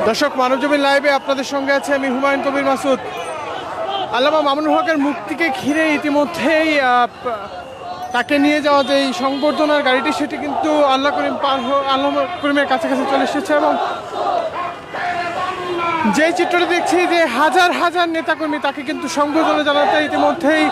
দর্শক, মানবজমিন লাইভে আপনাদের সঙ্গে আছে আমি হুমায়ুন কবির মাসুদ। আল্লামা মামুনুল হকের মুক্তিকে ঘিরে ইতিমধ্যেই তাকে নিয়ে যাওয়া যে সংবর্ধনার গাড়িটি সেটি কিন্তু আল্লাহ করিমের কাছাকাছি চলে এসেছে এবং যে চিত্রটি দেখছি যে হাজার হাজার নেতাকর্মী তাকে কিন্তু সংবর্ধনা জানাতে ইতিমধ্যেই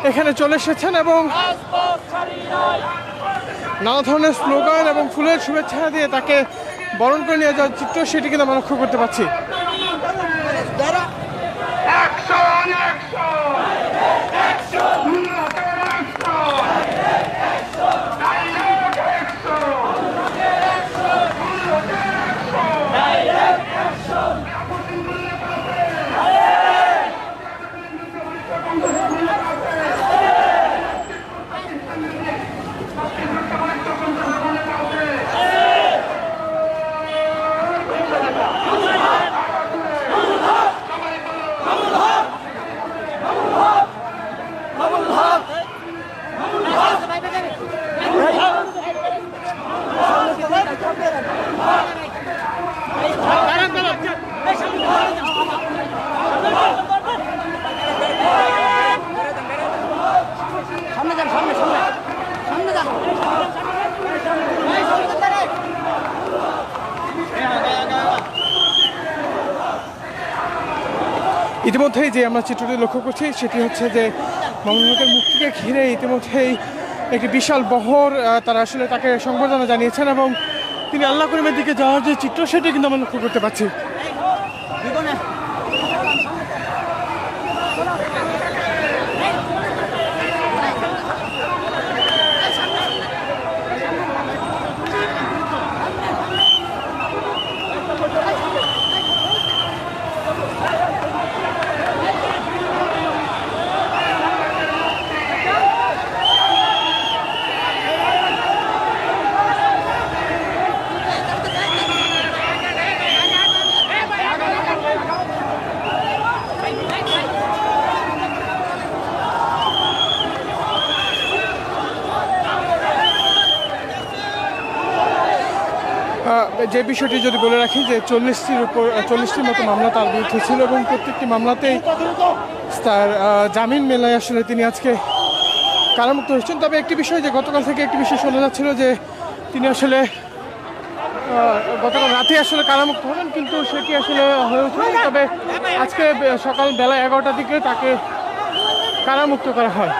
এখানে চলে এসেছেন এবং নানা ধরনের স্লোগান এবং ফুলের শুভেচ্ছা দিয়ে তাকে বরণ করে নিয়ে যাওয়ার চিত্র সেটি কিন্তু আমরা লক্ষ্য করতে পারছি। ইতিমধ্যেই যে আমরা চিত্রটি লক্ষ্য করছি সেটি হচ্ছে যে মামুনুল হকের মুক্তিকে ঘিরে ইতিমধ্যেই একটি বিশাল বহর তারা আসলে তাকে সংবর্ধনা জানিয়েছেন এবং তিনি আল্লাহ করিমের দিকে যাওয়ার যে চিত্র সেটি কিন্তু আমরা লক্ষ্য করতে পারছি। যে বিষয়টি যদি বলে রাখি যে 40টির মতো মামলা তার বিরুদ্ধে ছিল এবং প্রত্যেকটি মামলাতেই তার জামিন মেলায় আসলে তিনি আজকে কারামুক্ত হয়েছেন। তবে একটি বিষয় যে গতকাল থেকে একটি বিষয় শোনা যাচ্ছিল যে তিনি আসলে গতকাল রাতে আসলে কারামুক্ত হলেন, কিন্তু সেটি আসলে হয়ে ওঠেনি। তবে আজকে সকাল বেলা 11টার দিকে তাকে কারামুক্ত করা হয়।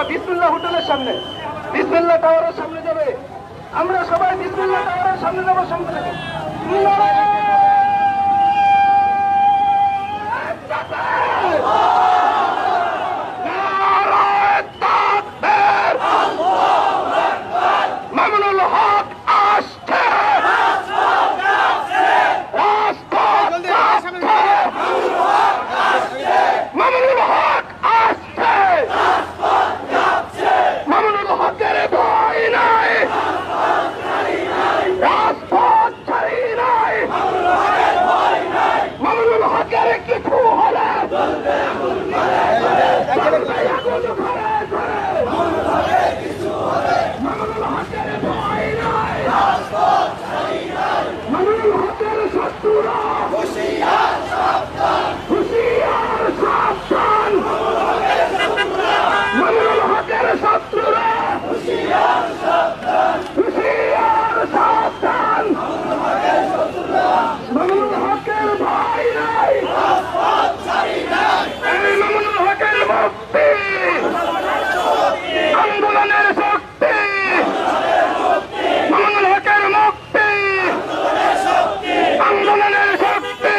বিসমিল্লাহ হোটেলের সামনে, বিসমিল্লাহ টাওয়ারের সামনে যাবে। আমরা সবাই বিসমিল্লাহ টাওয়ারের সামনে যাবো। সামনে থেকে মামুনুল হক আসছে, মামুনুল হক আসছে, মামুনুল হকের ভয় নাই, রাজপথ ছাড়ি নাই, মামুনুল হকের কিছু হলে মামুনুল হকের ভয় নাই, মামুনুল হকের শত্রুরা হুঁশিয়ার সাবধান, মামুনুল হকের শত্রুরা হুঁশিয়ার সাবধান, মামুনুল হকের ভয় নাই, এই মামুনুল হকের মুক্তি আন্দোলনের শক্তি, মামুনুল হকের মুক্তি আন্দোলনের শক্তি।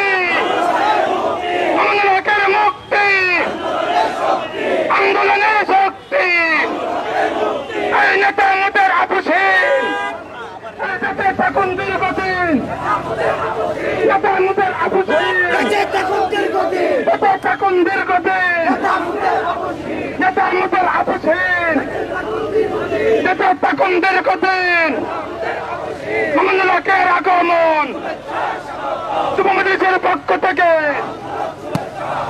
এখন দীর্ঘদিন আমাদের আগমন যুবমজলিসের পক্ষ থেকে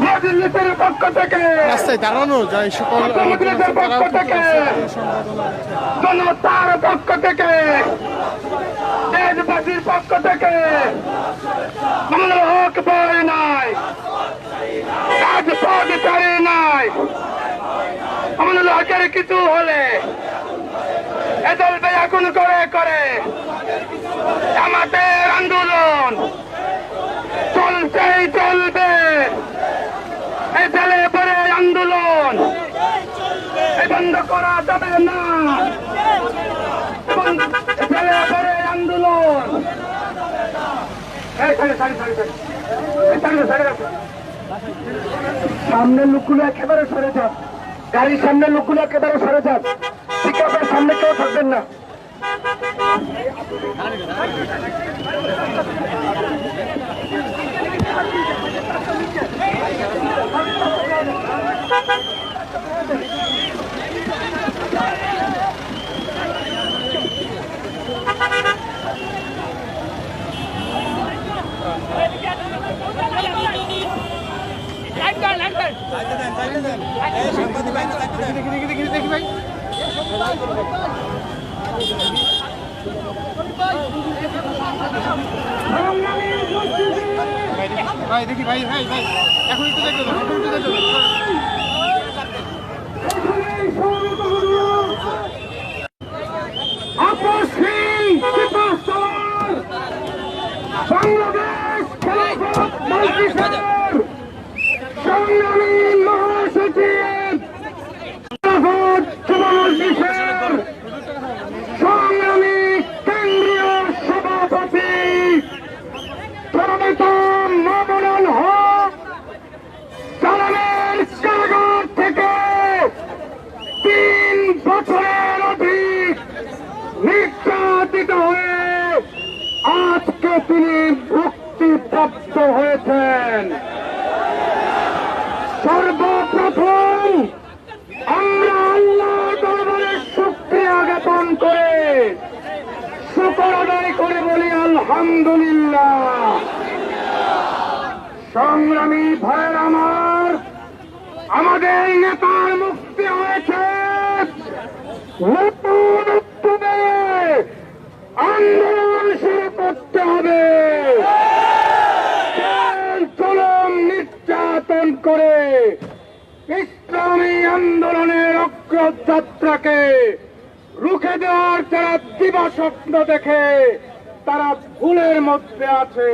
মজলিসের পক্ষ থেকে রাস্তায় দাঁড়ানো যায় সকল মজলিসের পক্ষ থেকে জনতার পক্ষ থেকে দেশবাসীর পক্ষ থেকে আমাদের হক পাই নাই কাজ পদ চাই নাই আমাদের হকের কিছু হলে এদল এখন করে করে আমাদের আন্দোলন চলছেই চলবে এই ছেলে পরে আন্দোলন এই বন্ধ করা যাবে না ছেলে পরে আন্দোলন সামনে লোকগুলো একেবারে সরে যান গাড়ির সামনে লোকগুলো একেবারে সরে যান পিকআপের সামনে কেউ থাকবেন না দেখি ভাই ভাই দেখি ভাই ভাই ভাই এখন একটু দেখতে দাও, এখন একটু দেখতে দাও। আপসহীন সিপাহসালার বাংলাদেশ খেলাফত মজলিসের সংগ্রামী মহাসচিব খেলাফত যুব মজলিসের সংগ্রামী কেন্দ্রীয় সভাপতি প্রণীত মামুনুল হক চালানের কারাগার থেকে 3 বছরের অধিক নির্যাতিত হয়ে আজকে তিনি মুক্তিপ্রাপ্ত হয়েছেন। সর্বপ্রথম আমরা আল্লাহর দরবারে শুকরিয়া জ্ঞাপন করে শুকর আদায় করে বলি আলহামদুলিল্লাহ। সংগ্রামী ভাইয়ের আমার, আমাদের নেতার মুক্তি হয়েছে। নতুন উদ্যোগে আন্দোলন শুরু করতে হবে। জুলুম নির্যাতন করে ইসলামী আন্দোলনের অগ্রযাত্রাকে রুখে দেওয়ার যারা দিবা স্বপ্ন দেখে তারা ভুলের মধ্যে আছে।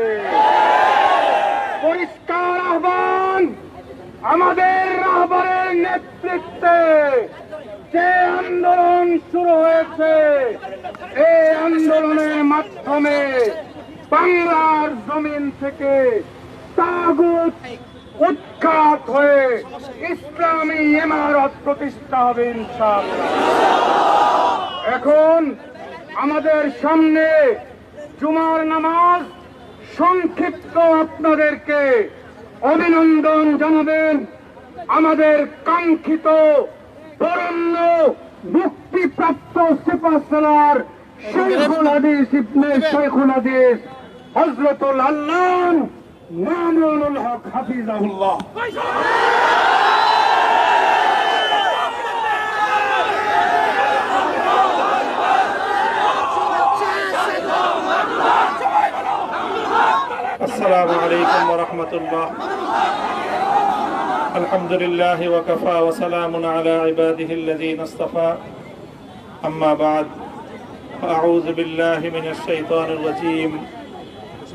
পরিষ্কার আহ্বান, আমাদের রাহবরের নেতৃত্বে যে আন্দোলন শুরু হয়েছে, এই আন্দোলনের মাধ্যমে বাংলার জমিন থেকে তাগুত উৎখাত হয়ে ইসলামী ইমারত প্রতিষ্ঠা হবে ইনশাআল্লাহ। এখন আমাদের সামনে জুমার নামাজ, সংক্ষিপ্ত আপনাদেরকে অভিনন্দন জানাবেন আমাদের কাঙ্ক্ষিত বরেণ্য মুক্তিপ্রাপ্ত সিপাহসালার শেখুল হাদিস ইবনে শেখুল হাদিস হযরতুল আল্লাহ মামুনুল হক হাফিজাহুল্লাহ। السلام عليكم ورحمة الله. الحمد لله وكفى وسلام على عباده الذين اصطفى. أما بعد، أعوذ بالله من الشيطان الرجيم.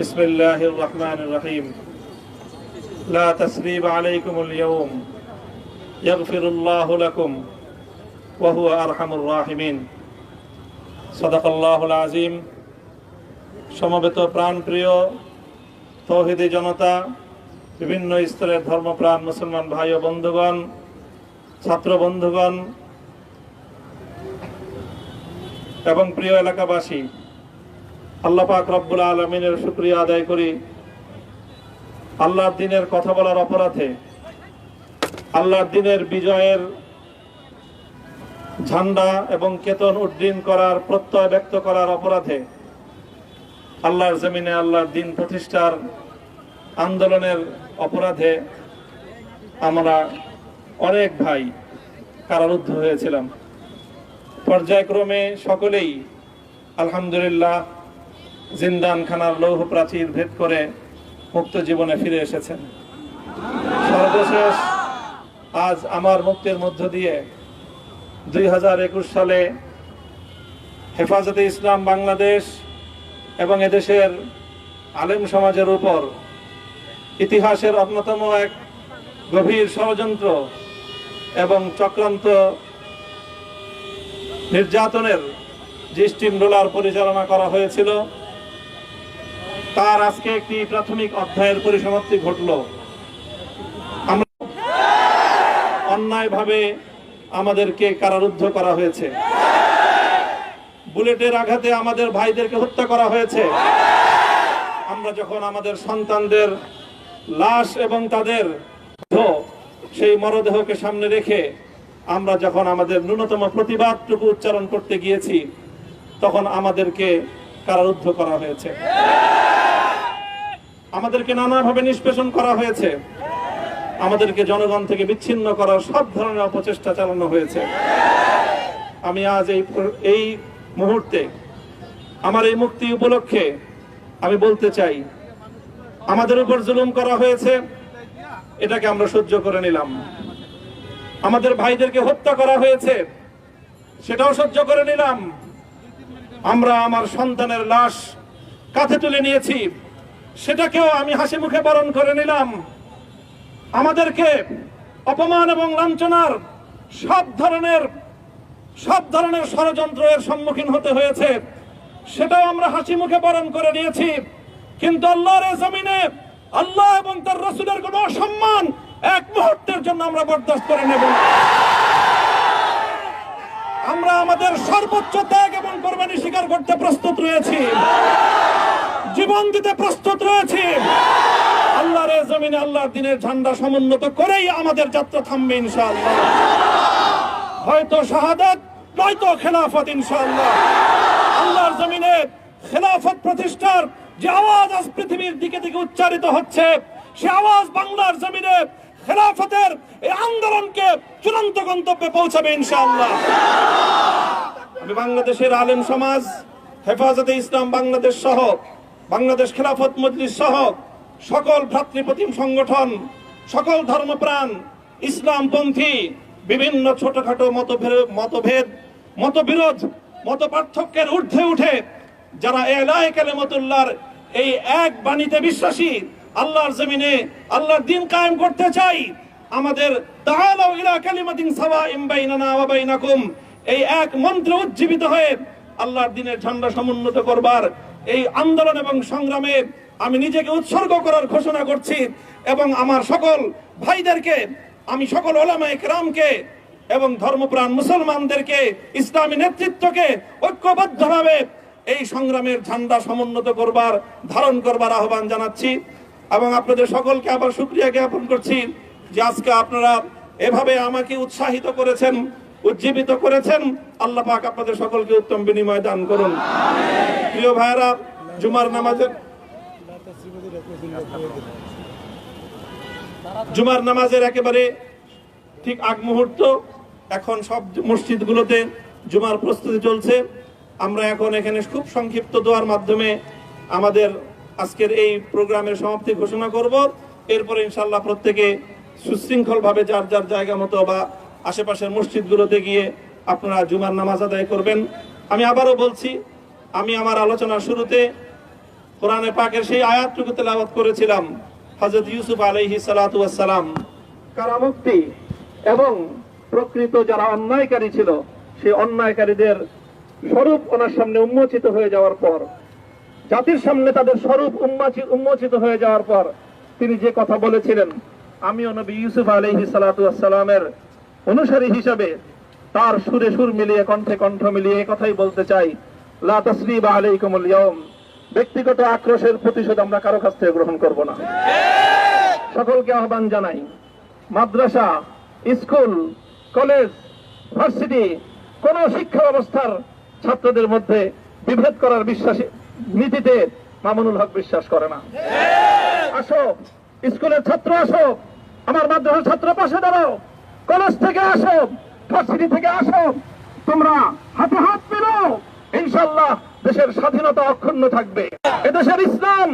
بسم الله الرحمن الرحيم. لا تثريب عليكم اليوم يغفر الله لكم وهو أرحم الراحمين. صدق الله العظيم. সমবেত প্রাণপ্রিয় তৌহিদি জনতা, বিভিন্ন স্তরের ধর্মপ্রাণ মুসলমান ভাই ও বন্ধুগণ, ছাত্র বন্ধুগণ এবং প্রিয় এলাকাবাসী, আল্লাহ পাক রব্বুল আলামিনের শুকরিয়া আদায় করি। আল্লাহর দ্বীনের কথা বলার অপরাধে, আল্লাহর দ্বীনের বিজয়ের ঝান্ডা এবং কেতন উড্ডীন করার প্রত্যয় ব্যক্ত করার অপরাধে আল্লাহর জমিনে আল্লাহর দ্বীন প্রতিষ্ঠার আন্দোলনের অপরাধে আমরা অনেক ভাই কারারুদ্ধ হয়েছিলাম। পর্যায়ক্রমে সকলেই আলহামদুলিল্লাহ জিন্দানখানার লৌহ প্রাচীর ভেদ করে মুক্ত জীবনে ফিরে এসেছেন। সর্বশেষ আজ আমার মুক্তির মধ্য দিয়ে 2021 সালে হেফাজতে ইসলাম বাংলাদেশ এবং এদেশের আলেম সমাজের উপর ইতিহাসের অন্যতম এক গভীর ষড়যন্ত্র এবং চক্রান্ত নির্যাতনের যে স্টিম রোলার পরিচালনা করা হয়েছিল, তার আজকে একটি প্রাথমিক অধ্যায়ের পরিসমাপ্তি ঘটল। আমরা অন্যায়ভাবে আমাদেরকে কারারুদ্ধ করা হয়েছে, বুলেটের আঘাতে আমাদের ভাইদেরকে হত্যা করা হয়েছে। আমরা যখন আমাদের সন্তানদের লাশ এবং তাদের সেই মরদেহকে সামনে রেখে আমরা যখন আমাদের ন্যূনতম প্রতিবাদটুকু উচ্চারণ করতে গিয়েছি, তখন আমাদেরকে কারারুদ্ধ করা হয়েছে, আমাদেরকে নানাভাবে নিষ্পেষণ করা হয়েছে, আমাদেরকে জনগণ থেকে বিচ্ছিন্ন করার সব ধরনের অপচেষ্টা চালানো হয়েছে। আমি আজ এই মুহূর্তে আমার এই মুক্তি উপলক্ষে আমি বলতে চাই, আমাদের উপর জুলুম করা হয়েছে, এটাকে আমরা সহ্য করে নিলাম। আমাদের ভাইদেরকে হত্যা করা হয়েছে, সেটাও সহ্য করে নিলাম। আমরা আমার সন্তানের লাশ কাঁধে তুলে নিয়েছি, সেটাকেও আমি হাসি মুখে বরণ করে নিলাম। আমাদেরকে অপমান এবং লাঞ্ছনার সব ধরনের ষড়যন্ত্রের সম্মুখীন হতে হয়েছে, সেটাও আমরা হাসি মুখে বরণ করে নিয়েছি। কিন্তু আল্লাহর জমিনে আল্লাহ এবং তার রাসূলের কোনো অসম্মান এক মুহূর্তের জন্য আমরা বরদাস্ত করে নেব না। আমরা আমাদের সর্বোচ্চ ত্যাগ এবং কোরবানি স্বীকার করতে প্রস্তুত রয়েছি, জীবন দিতে প্রস্তুত রয়েছি। আল্লাহর জমিনে আল্লাহর দ্বীনের ঝান্ডা সমুন্নত করেই আমাদের যাত্রা থামবে ইনশাআল্লাহ। হয়তো শাহাদাত, নয়তো খেলাফত ইনশাআল্লাহ। আল্লাহর জমিনে খেলাফত প্রতিষ্ঠার যে আওয়াজ আজ পৃথিবীর দিকে দিকে উচ্চারিত হচ্ছে, সে আওয়াজ বাংলার জমিনে খেলাফতের এই আন্দোলনকে চূড়ান্ত গন্তব্যে পৌঁছাবে ইনশাআল্লাহ। আমি বাংলাদেশের আলেম সমাজ, হেফাজতে ইসলাম বাংলাদেশ সহ বাংলাদেশ খেলাফত মজলিস সহ সকল ভ্রাতৃপ্রতিম সংগঠন, সকল ধর্মপ্রাণ, ইসলামপন্থী বিভিন্ন ছোটখাটো মতভেদ, মতবিরোধ, মত পার্থক্যের ঊর্ধ্বে উঠে যারা এলায়ে কালিমাতুল্লাহর এই এক বাণীতে বিশ্বাসী, আল্লাহর জমিনে আল্লাহর দ্বীন কায়েম করতে চাই, আমাদের তাআলাউ ইলা কালিমাতিন সাওয়াইন বাইনানা ওয়া বাইনাকুম এই এক মন্ত্রে উজ্জীবিত হয়ে আল্লাহর দ্বীনের ঝান্ডা সমুন্নত করবার এই আন্দোলন এবং সংগ্রামে আমি নিজেকে উৎসর্গ করার ঘোষণা করছি। এবং আমার সকল ভাইদেরকে, আমি সকল উলামায়ে কেরামকে এবং ধর্মপ্রাণ মুসলমানদেরকে, ইসলামী নেতৃত্বকে ঐক্যবদ্ধভাবে এই সংগ্রামের ঝান্ডা সমুন্নত করবার, ধারণ করবার আহ্বান জানাচ্ছি। এবং আপনাদের সকলকে আবার শুকরিয়া জ্ঞাপন করছি যে আজকে আপনারা এভাবে আমাকে উৎসাহিত করেছেন, উজ্জীবিত করেছেন। আল্লাহ পাক আপনাদের সকলকে উত্তম বিনিময় দান করুন। প্রিয় ভাইরা, জুমার নামাজের একেবারে ঠিক আগ মুহূর্ত, এখন সব মসজিদগুলোতে জুমার প্রস্তুতি চলছে। আমরা এখন এখানে খুব সংক্ষিপ্ত দোয়ার মাধ্যমে আমাদের আজকের এই প্রোগ্রামের সমাপ্তি ঘোষণা করব। এরপরে ইনশাআল্লাহ প্রত্যেকে সুশৃঙ্খলভাবে যার যার জায়গা মতো বা আশেপাশের মসজিদগুলোতে গিয়ে আপনারা জুমার নামাজ আদায় করবেন। আমি আবারও বলছি, আমি আমার আলোচনার শুরুতে কোরআনে পাকের সেই আয়াতটুকু তেলাওয়াত করেছিলাম, হযরত ইউসুফ আলাইহিস সালাতু ওয়াস সালাম কারামুক্তি এবং প্রকৃত যারা অন্যায়কারী ছিল, সেই অন্যায়কারীদের স্বরূপ ওনার সামনে উন্মোচিত হয়ে যাওয়ার পর, জাতির সামনে তাদের স্বরূপ উন্মোচিত হয়ে যাওয়ার পর তিনি যে কথা বলেছিলেন, আমিও নবী ইউসুফ আলাইহিস সালাতু ওয়াস সালামের অনুসারী হিসাবে তার সুরে সুর মিলিয়ে, কণ্ঠে কণ্ঠ মিলিয়ে এই কথাই বলতে চাই, লা তাসরিবা আলাইকুমুল ইয়াউম, ব্যক্তিগত আক্রোশের প্রতিশোধ আমরা কারো কাছ থেকে গ্রহণ করব না। সকলকে আহ্বান জানাই, মাদ্রাসা, স্কুল, কলেজ, ভার্সিটি কোন শিক্ষা ব্যবস্থার ছাত্রদের মধ্যে বিভেদ করার বিশ্বাসী নীতিতে মামুনুল হক বিশ্বাস করে না। আসো, স্কুলের ছাত্র আসো, আমার মাদ্রাসার ছাত্র পাশে দাঁড়াও, কলেজ থেকে আসো, ভার্সিটি থেকে আসো, তোমরা হাতে হাত মিলাও, ইনশাআল্লাহ দেশের স্বাধীনতা অক্ষুণ্ণ থাকবে। এদেশের ইসলাম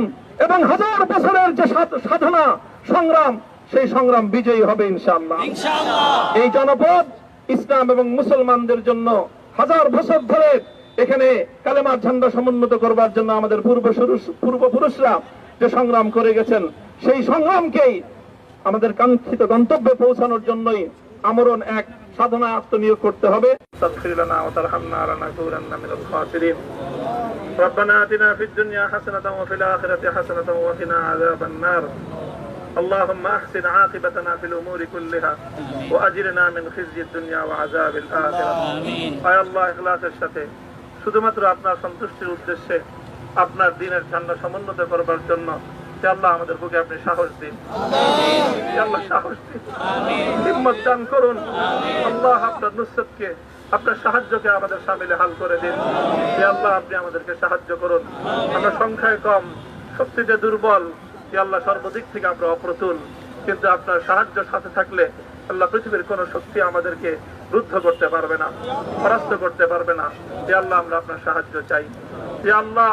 এবং হাজার বছরের যে সাধনা সংগ্রাম, সেই সংগ্রাম বিজয়ী হবে ইনশাআল্লাহ। এই জনপদ ইসলাম এবং মুসলমানদের জন্য হাজার বছর ধরে এখানে কালেমার ঝান্ডা সমুন্নত করবার জন্য আমাদের পূর্বপুরুষরা যে সংগ্রাম করে গেছেন, সেই সংগ্রামকেই আমাদের কাঙ্ক্ষিত গন্তব্যে পৌঁছানোর জন্যই আমরণ এক সাধনায় আত্মনিয়োগ করতে হবে। ربنا آتنا في الدنيا حسنة وفي الآخرة حسنة وقنا عذاب النار اللهم أحسن عاقبتنا في الأمور كلها وأجرنا من خزي الدنيا وعذاب الآخرة আয় আল্লাহ, ইখলাসের সাথে শুধুমাত্র আপনার সন্তুষ্টির উদ্দেশ্যে আপনার দ্বীনের ঝান্ডা সমুন্নত করবার জন্য আল্লাহ আমাদের বুকে আপনি সাহস দিন, আল্লাহ সাহস দিন, হিম্মত দান করুন। আল্লাহ আপনার নুসরতকে, আপনার সাহায্যকে আমাদের শামিলে হাল করে দিন। আল্লাহ আপনি আমাদেরকে সাহায্য করুন। আমরা সংখ্যায় কম, শক্তিতে দুর্বল, আল্লাহ সর্বদিক থেকে আমরা অপ্রতুল, কিন্তু আপনার সাহায্য সাথে থাকলে আল্লাহ পৃথিবীর কোন শক্তি আমাদেরকে রুদ্ধ করতে পারবে না, পরাস্ত করতে পারবে না। আল্লাহ আমরা আপনার সাহায্য চাই। আল্লাহ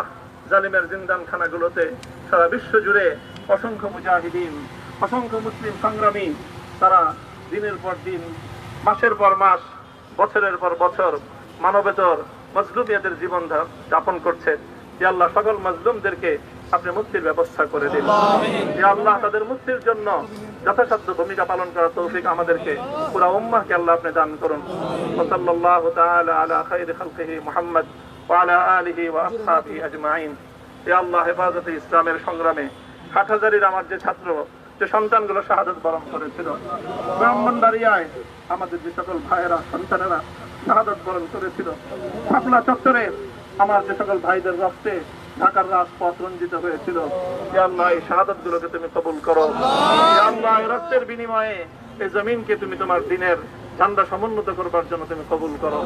জালিমের জিন্দান খানাগুলোতে সারা বিশ্ব জুড়ে অসংখ্য মুজাহিদিন, অসংখ্য মুসলিম সংগ্রামী, তারা দিনের পর দিন, মাসের পর মাস, বছরের পর বছর মানবেতর মজলুমিয়াতের জীবন যাপন করছে। আল্লাহ সকল মজলুমদেরকে আপনি মুক্তির ব্যবস্থা করে দিন। আল্লাহ তাদের মুক্তির জন্য যথাসাধ্য ভূমিকা পালন করার তৌফিক আমাদেরকে, পুরা উম্মাহকে আল্লাহ আপনি দান করুন। সাল্লাল্লাহু তাআলা আলা খায়রি খালকিহি মুহাম্মদ ওয়া আলা আলিহি ওয়া আসহাবিহি আজমাইন। হে আল্লাহ, হেফাজতে ইসলামের সংগ্রামে হাটহাজারীর আমার যে ছাত্র, যে সন্তানগুলো শাহাদাত বরণ করেছিল, ব্রাহ্মণবাড়িয়ায় আমাদের যে সকল ভাইয়েরা, সন্তানেরা শাহাদাত বরণ করেছিল, শাপলা চত্বরে আমার যে সকল ভাইদের রক্তে ঢাকার রাজপথ রঞ্জিত হয়েছিল, হে আল্লাহ এই শাহাদাত গুলোকে তুমি কবুল করো। হে আল্লাহ এই রক্তের বিনিময়ে এই জমিনকে তুমি তোমার দ্বীনের ঝান্ডা সমুন্নত করবার জন্য তুমি কবুল করো।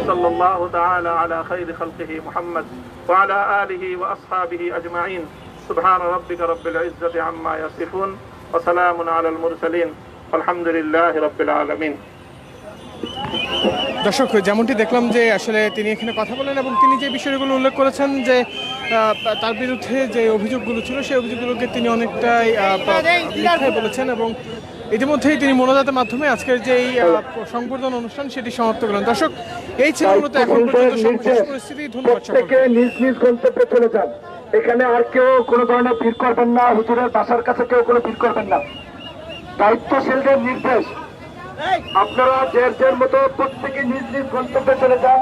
সাল্লাল্লাহু তাআলা আলা খায়রি খালকিহি মুহাম্মদ ওয়া আলা আলিহি ওয়া আসহাবিহি আজমাইন। সুবহান রাব্বিকা রাব্বিল ইজ্জাতি আম্মা ইয়াসিফুন ওয়া সালামুন আলাল মুরসালিন আলহামদুলিল্লাহি রাব্বিল আলামিন। দর্শক, যেমনটি দেখলাম যে আসলে তিনি এখানে কথা বলেন এবং তিনি যে বিষয়গুলো উল্লেখ করেছেন যে তার বিরুদ্ধে যে অভিযোগগুলো ছিল, সেই অভিযোগগুলোকে তিনি অনেকটাই মিথ্যাই বলেছেন এবং ইতিমধ্যেই তিনি মোনাজাতের মাধ্যমে আজকের যে সংবর্ধনা অনুষ্ঠান সেটি সমাপ্ত করলেন। দর্শক, এই ছিল মূলত এখন পর্যন্ত সর্বশেষ পরিস্থিতি। ধন্যবাদ সকলকে। নিজ নিজ গন্তব্যে চলে যান। এখানে আর কেউ কোনো ধরনের ভিড় করবেন না, হুজুরের বাসার কাছে কেউ কোনো ভিড় করবেন না। দায়িত্বশীলদের নির্দেশ, আপনারা যে মতো প্রত্যেকে নিজ নিজ গন্তব্যে চলে যান,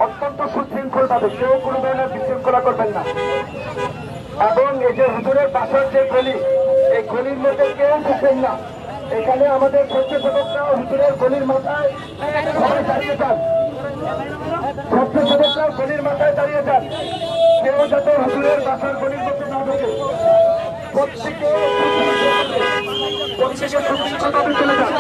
অত্যন্ত সুশৃঙ্খল ভাবে, কেউ কোনো ধরনের বিশৃঙ্খলা করবেন না। এবং এই যে হুজুরের বাসার যে গলি, এই গলির মধ্যে কেউ ঢুকবেন না। এখানে আমাদের স্বেচ্ছাসেবকরা হুজুরের গলির মাথায় সবাই দাঁড়িয়ে যান, স্বেচ্ছাসেবকরা গলির মাথায় দাঁড়িয়ে যান, কেউ যাতে হুজুরের বাসার গলির মধ্যে না ঢোকে। প্রত্যেকে সুশৃঙ্খলভাবে চলে যান।